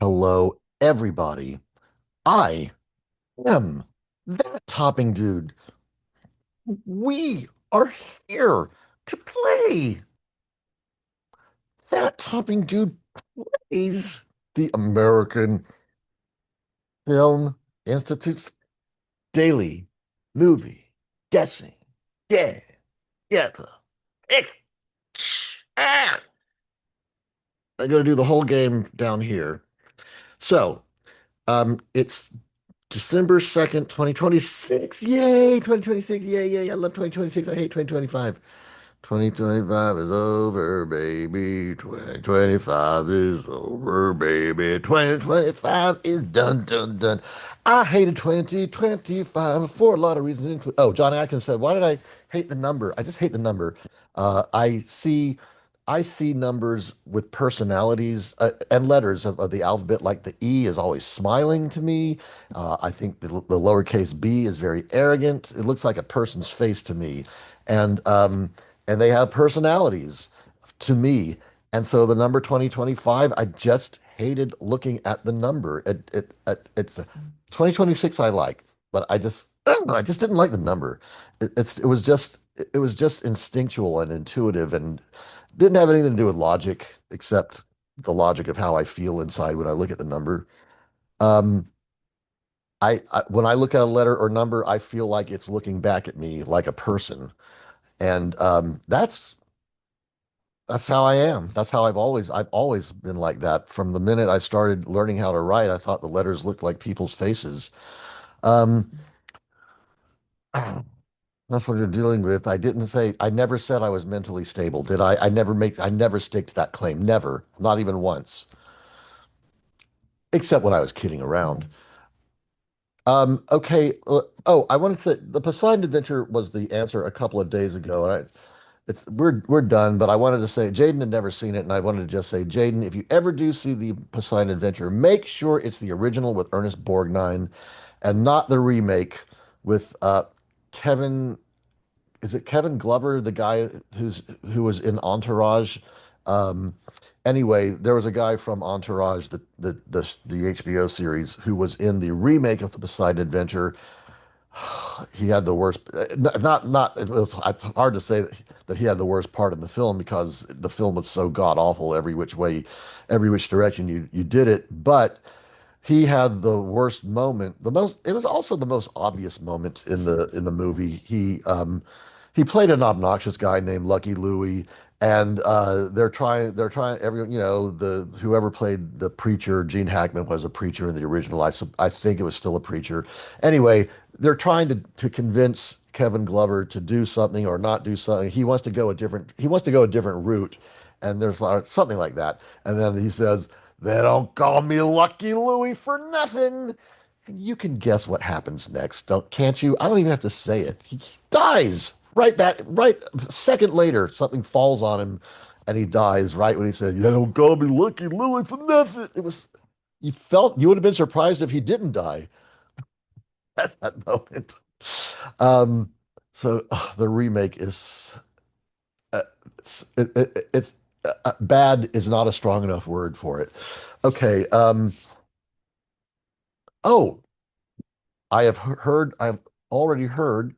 Hello, everybody. I am that topping dude. We are here to play. That topping dude plays the American Film Institute's daily movie guessing. Yeah, yeah. I'm gonna do the whole game down here. So, it's December 2nd, 2026. Yay, 2026. Yay, yay. I love 2026. I hate 2025. 2025 is over, baby. 2025 is over, baby. 2025 is done, done, done. I hated 2025 for a lot of reasons. Oh, Johnny Atkins said, "Why did I hate the number? I just hate the number. Uh, I see, I see numbers with personalities and letters of the alphabet. Like the E is always smiling to me. I think the lowercase b is very arrogant. It looks like a person's face to me, and they have personalities to me. And so the number 2025, I just hated looking at the number. It's 2026 I like, but I just didn't like the number. It was just instinctual and intuitive and didn't have anything to do with logic except the logic of how I feel inside when I look at the number. Um, when I look at a letter or number, I feel like it's looking back at me like a person. And that's how I am. That's how I've always been like that. From the minute I started learning how to write, I thought the letters looked like people's faces. Um, that's what you're dealing with. I never said I was mentally stable, did I? I never stick to that claim. Never, not even once, except when I was kidding around. Okay. I wanted to say the Poseidon Adventure was the answer a couple of days ago, and we're done. But I wanted to say Jaden had never seen it, and I wanted to just say, Jaden, if you ever do see the Poseidon Adventure, make sure it's the original with Ernest Borgnine, and not the remake with Kevin. Is it Kevin Glover, the guy who was in Entourage? Um, anyway, there was a guy from Entourage, the HBO series, who was in the remake of the Poseidon Adventure. He had the worst. It's hard to say that he had the worst part in the film because the film was so god awful every which way, every which direction you did it. But he had the worst moment. The most. It was also the most obvious moment in the movie. He played an obnoxious guy named Lucky Louie, and they're trying everyone, the whoever played the preacher, Gene Hackman was a preacher in the original. I think it was still a preacher. Anyway, they're trying to convince Kevin Glover to do something or not do something. He wants to go a different route, and there's something like that. And then he says, "They don't call me Lucky Louie for nothing." And you can guess what happens next, can't you? I don't even have to say it. He dies. Right a second later, something falls on him and he dies right when he said, "They don't call me Lucky Louie for nothing." You would have been surprised if he didn't die at that moment. Um, the remake is it's bad is not a strong enough word for it. Okay. Oh, I've already heard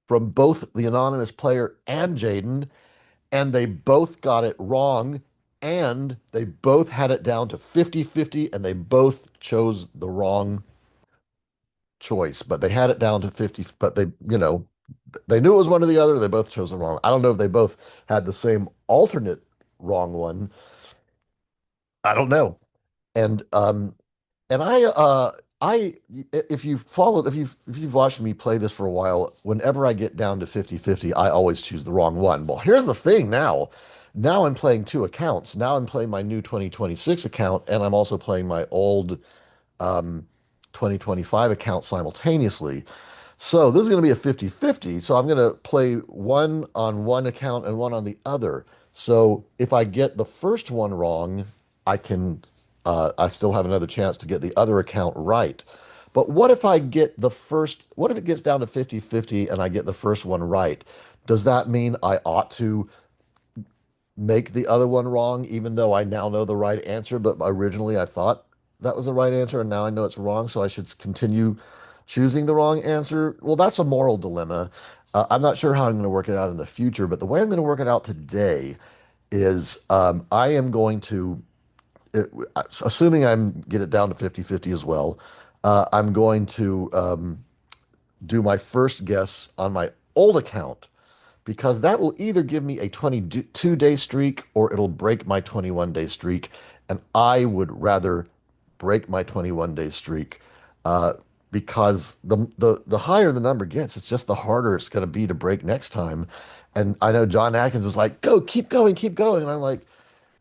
from both the anonymous player and Jaden, and they both got it wrong, and they both had it down to 50-50, and they both chose the wrong choice, but they had it down to 50, but they knew it was one or the other. They both chose the wrong. I don't know if they both had the same alternate wrong one. I don't know. And and if you've watched me play this for a while, whenever I get down to 50-50, I always choose the wrong one. Well, here's the thing now. Now I'm playing two accounts. Now I'm playing my new 2026 account, and I'm also playing my old um 2025 account simultaneously. So this is going to be a 50-50. So I'm going to play one on one account and one on the other. So if I get the first one wrong, I still have another chance to get the other account right. But what if it gets down to 50-50 and I get the first one right? Does that mean I ought to make the other one wrong, even though I now know the right answer, but originally I thought that was the right answer, and now I know it's wrong, so I should continue choosing the wrong answer. Well, that's a moral dilemma. I'm not sure how I'm going to work it out in the future, but the way I'm going to work it out today is I am going to, it, assuming I'm get it down to 50-50 as well, I'm going to do my first guess on my old account because that will either give me a 22-day streak or it'll break my 21-day streak. And I would rather break my 21-day streak uh, because the higher the number gets, it's just the harder it's going to be to break next time. And I know John Atkins is like, go, keep going, keep going. And I'm like,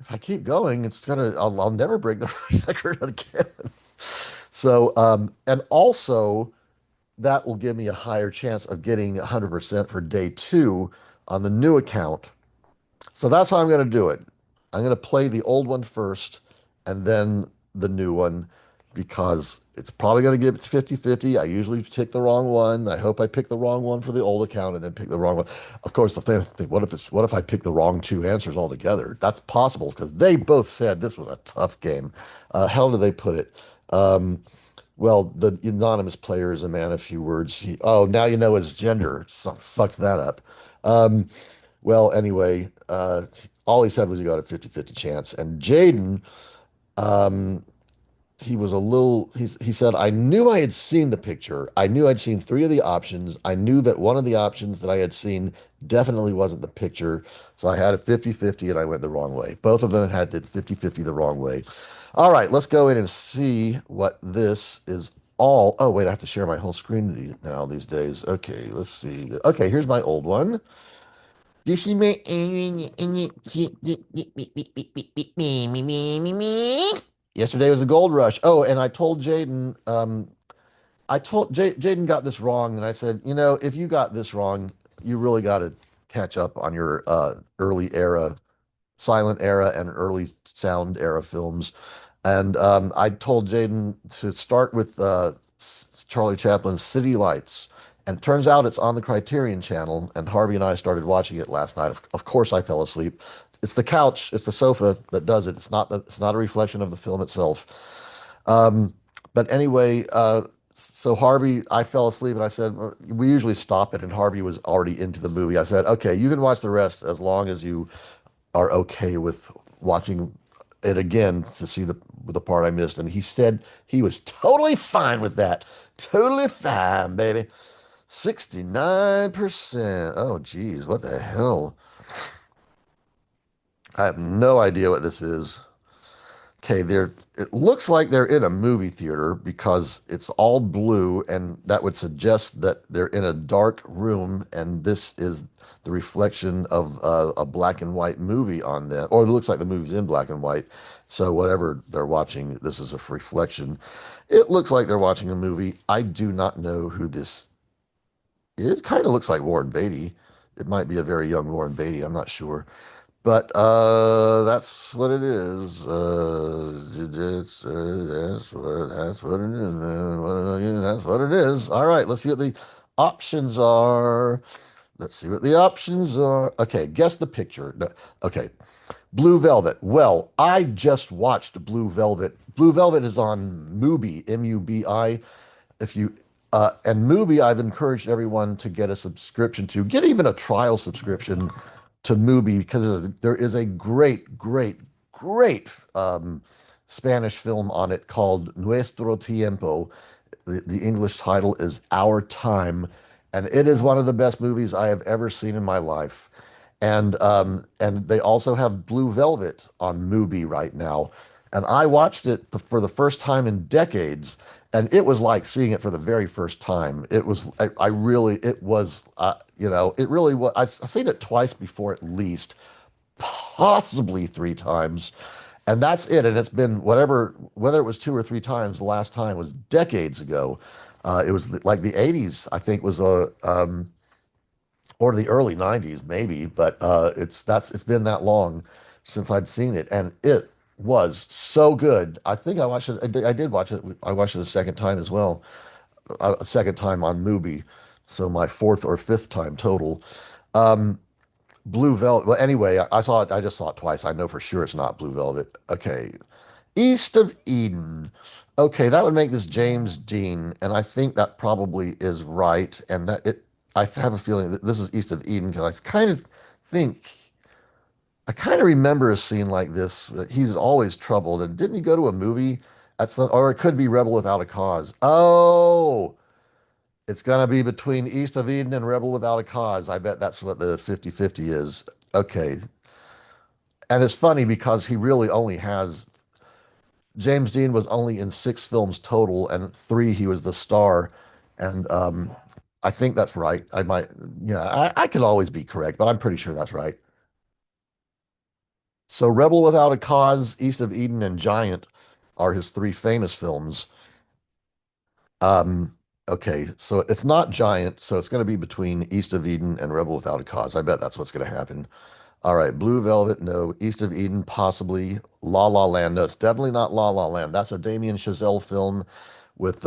if I keep going, I'll never break the record again. So, and also, that will give me a higher chance of getting 100% for day two on the new account. So that's how I'm going to do it. I'm going to play the old one first and then the new one because it's probably going to give it's 50-50. I usually pick the wrong one. I hope I pick the wrong one for the old account and then pick the wrong one. Of course, if they think, what if I pick the wrong two answers altogether? That's possible because they both said this was a tough game. How do they put it? Um, well, the anonymous player is a man of few words. Oh, now you know his gender. So, fuck that up. Um, well, anyway, all he said was he got a 50-50 chance. And Jaden, um, he was a little, he said, I knew I had seen the picture. I knew I'd seen three of the options. I knew that one of the options that I had seen definitely wasn't the picture. So I had a 50-50 and I went the wrong way. Both of them had did 50-50 the wrong way. All right, let's go in and see what this is all. Oh, wait, I have to share my whole screen now these days. Okay, let's see. Okay, here's my old one. This is my yesterday was a gold rush. Oh, and I told Jaden, Jaden got this wrong, and I said, if you got this wrong, you really got to catch up on your early era silent era and early sound era films. And I told Jaden to start with Charlie Chaplin's City Lights. And it turns out it's on the Criterion channel. And Harvey and I started watching it last night. Of course, I fell asleep. It's the couch, it's the sofa that does it. It's not a reflection of the film itself. Um, but anyway, so Harvey, I fell asleep and I said, we usually stop it. And Harvey was already into the movie. I said, okay, you can watch the rest as long as you are okay with watching it again to see the part I missed. And he said he was totally fine with that. Totally fine, baby. 69%. Oh, geez, what the hell? I have no idea what this is. Okay, it looks like they're in a movie theater because it's all blue, and that would suggest that they're in a dark room, and this is the reflection of a black and white movie on them, or it looks like the movie's in black and white. So whatever they're watching, this is a reflection. It looks like they're watching a movie. I do not know who this is. It kind of looks like Warren Beatty. It might be a very young Warren Beatty. I'm not sure. But that's what it is. That's what it is, man. That's what it is. All right, let's see what the options are. Let's see what the options are. Okay, guess the picture. No, okay, Blue Velvet. Well, I just watched Blue Velvet. Blue Velvet is on Mubi, M-U-B-I. If you and Mubi, I've encouraged everyone to get a subscription to, get even a trial subscription to Mubi because there is a great, great, great Spanish film on it called Nuestro Tiempo. The English title is Our Time, and it is one of the best movies I have ever seen in my life. And they also have Blue Velvet on Mubi right now. And I watched it for the first time in decades, and it was like seeing it for the very first time. It was, I really, it was, it really was. I've seen it twice before at least, possibly three times, and that's it. And it's been whether it was two or three times. The last time was decades ago. It was like the '80s, I think, was or the early '90s, maybe. But it's been that long since I'd seen it, and it was so good. I think I watched it. I did watch it. I watched it a second time as well, a second time on Mubi, so my fourth or fifth time total. Um, Blue Velvet. Well, anyway, I saw it. I just saw it twice. I know for sure it's not Blue Velvet. Okay. East of Eden. Okay, that would make this James Dean, and I think that probably is right. And that it, I have a feeling that this is East of Eden because think, I kind of remember a scene like this. He's always troubled, and didn't he go to a movie at some, or it could be Rebel Without a Cause. Oh, it's gonna be between East of Eden and Rebel Without a Cause. I bet that's what the 50-50 is. Okay, and it's funny because he really only has James Dean was only in 6 films total, and 3 he was the star. And I think that's right. I might, I could always be correct, but I'm pretty sure that's right. So Rebel Without a Cause, East of Eden, and Giant are his 3 famous films. Um, okay, so it's not Giant, so it's going to be between East of Eden and Rebel Without a Cause. I bet that's what's going to happen. All right, Blue Velvet, no. East of Eden, possibly. La La Land, no. It's definitely not La La Land. That's a Damien Chazelle film with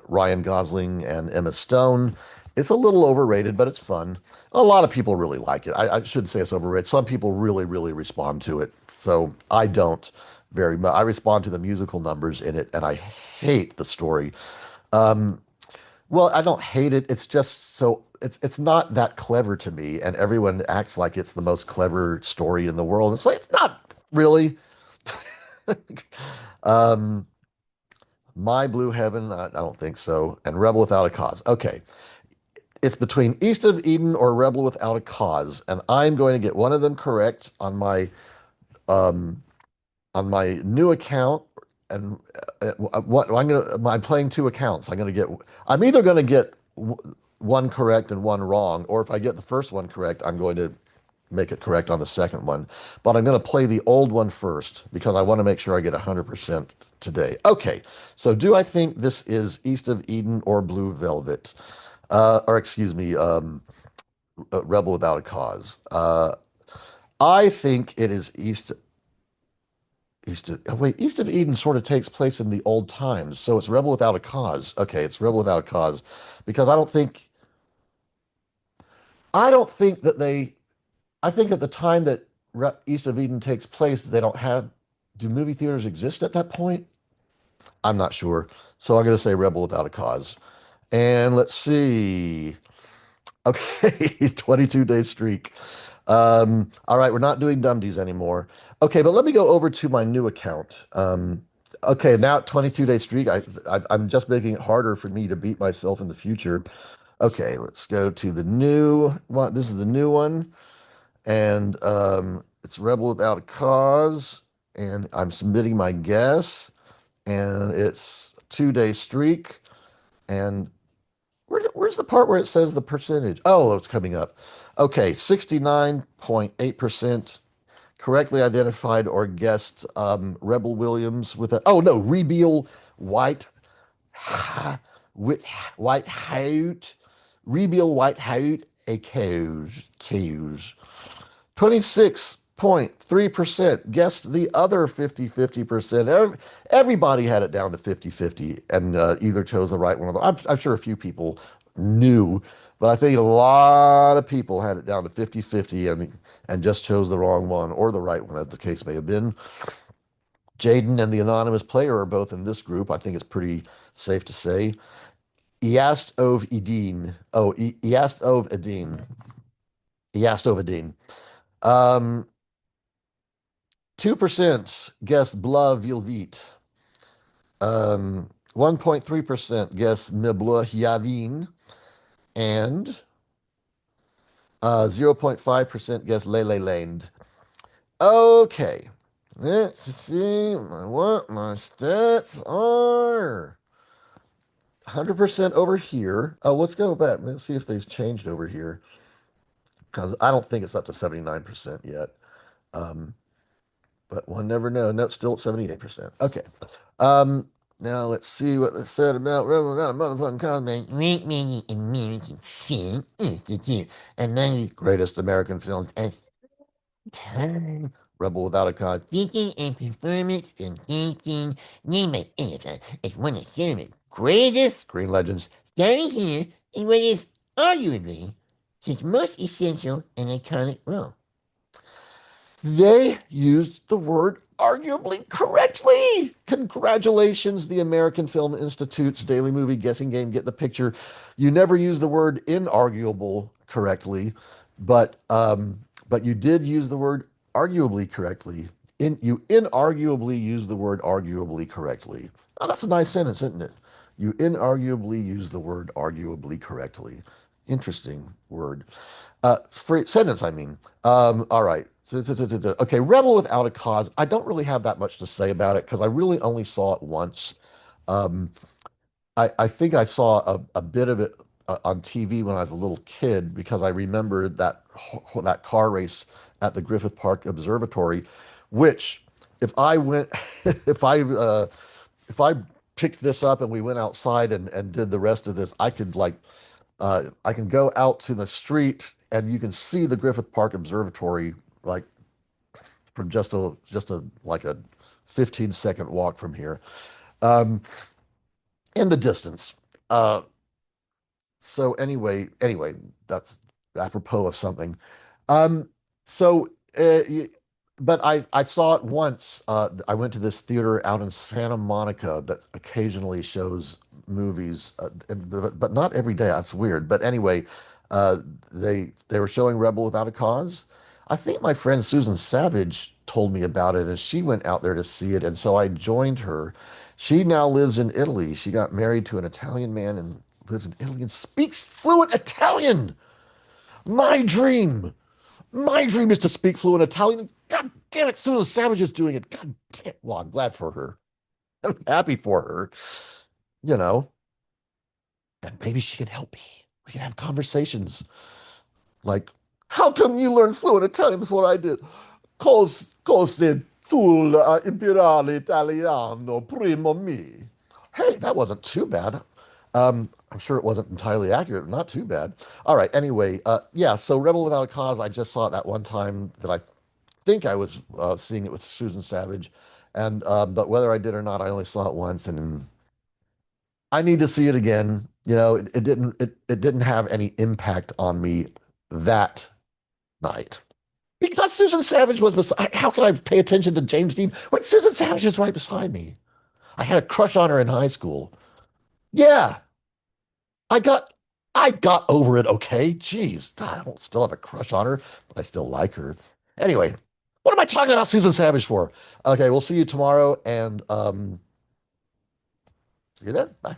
Ryan Gosling and Emma Stone. It's a little overrated, but it's fun. A lot of people really like it. I shouldn't say it's overrated. Some people really, really respond to it. So I don't very much. I respond to the musical numbers in it, and I hate the story. Um, well, I don't hate it. It's just so it's not that clever to me, and everyone acts like it's the most clever story in the world. It's like it's not really. Um, My Blue Heaven, I don't think so. And Rebel Without a Cause. Okay, it's between East of Eden or Rebel Without a Cause, and I'm going to get one of them correct um on my new account. And what I'm playing 2 accounts. I'm either going to get one correct and one wrong, or if I get the first one correct, I'm going to make it correct on the second one. But I'm going to play the old one first because I want to make sure I get 100% today. Okay, so do I think this is East of Eden or Blue Velvet? Or excuse me, Rebel Without a Cause. I think it is East of Eden sort of takes place in the old times, so it's Rebel Without a Cause. Okay, it's Rebel Without a Cause because I don't think that they I think at the time that East of Eden takes place, they don't have do movie theaters exist at that point? I'm not sure. So I'm going to say Rebel Without a Cause. And let's see. Okay, 22-day streak. All right, we're not doing Dumdies anymore. Okay, but let me go over to my new account. Okay, now 22-day streak. I'm just making it harder for me to beat myself in the future. Okay, let's go to the new one. This is the new one, and it's Rebel Without a Cause, and I'm submitting my guess, and it's 2-day streak, and where's the part where it says the percentage? Oh, it's coming up. Okay, 69.8% correctly identified or guessed Rebel Williams with a, oh no, Rebeal White, with White Hout, Rebeal White Hout, a cows. 26.3% guessed the other 50-50%. Everybody had it down to 50-50 and either chose the right one or the, I'm sure a few people knew, but I think a lot of people had it down to 50-50 and just chose the wrong one or the right one, as the case may have been. Jaden and the anonymous player are both in this group. I think it's pretty safe to say. Iast Ov Edin. Oh, Iast Ov Edin. Iast Ov Edin. 2% guessed Blah Vilvit. 1.3% guessed Mebla Yavin. And 0.5% guessed Lele Land. Okay. Let's see what my stats are. 100% over here. Oh, let's go back. Let's see if they've changed over here. Because I don't think it's up to 79% yet. Um, but one never know. No, it's still at 78%. Okay. Um, Now let's see what they said about Rebel Without a Motherfucking Cause. Great many American Film Institute among the greatest American films of time. Rebel Without a Cause. Featuring and performance from King named by AFI as one of cinema's greatest screen legends. Starting here in what is arguably his most essential and iconic role. They used the word arguably correctly. Congratulations, the American Film Institute's daily movie guessing game, Get the Picture. You never use the word inarguable correctly, but you did use the word arguably correctly. You inarguably use the word arguably correctly. Oh, that's a nice sentence, isn't it? You inarguably use the word arguably correctly. Interesting word. Free sentence, I mean. All right. Okay, Rebel Without a Cause. I don't really have that much to say about it because I really only saw it once. Um, I think I saw a bit of it on TV when I was a little kid because I remember that car race at the Griffith Park Observatory, which if I went if I picked this up and we went outside and did the rest of this, I can go out to the street and you can see the Griffith Park Observatory like from just a like a 15-second walk from here. Um, in the distance. Uh, so anyway, that's apropos of something. Um, so, uh, y- but I saw it once. I went to this theater out in Santa Monica that occasionally shows movies, but not every day. That's weird. But anyway, uh, they were showing Rebel Without a Cause. I think my friend Susan Savage told me about it, and she went out there to see it, and so I joined her. She now lives in Italy. She got married to an Italian man and lives in Italy and speaks fluent Italian. My dream. My dream is to speak fluent Italian. God damn it, Susan Savage is doing it. God damn. Well, I'm glad for her. I'm happy for her. You know, then maybe she can help me. We can have conversations like, how come you learned fluent Italian before I did? Cose tu imparare italiano prima me. Hey, that wasn't too bad. I'm sure it wasn't entirely accurate, but not too bad. All right. Anyway, yeah. So Rebel Without a Cause, I just saw it that one time that I think I was seeing it with Susan Savage, and but whether I did or not, I only saw it once, and I need to see it again. You know, it didn't have any impact on me that night. Because Susan Savage was beside, how can I pay attention to James Dean when Susan Savage is right beside me? I had a crush on her in high school. Yeah, I got I got over it, okay? Jeez. God, I don't still have a crush on her, but I still like her. Anyway, what am I talking about Susan Savage for? Okay, we'll see you tomorrow and see you then. Bye.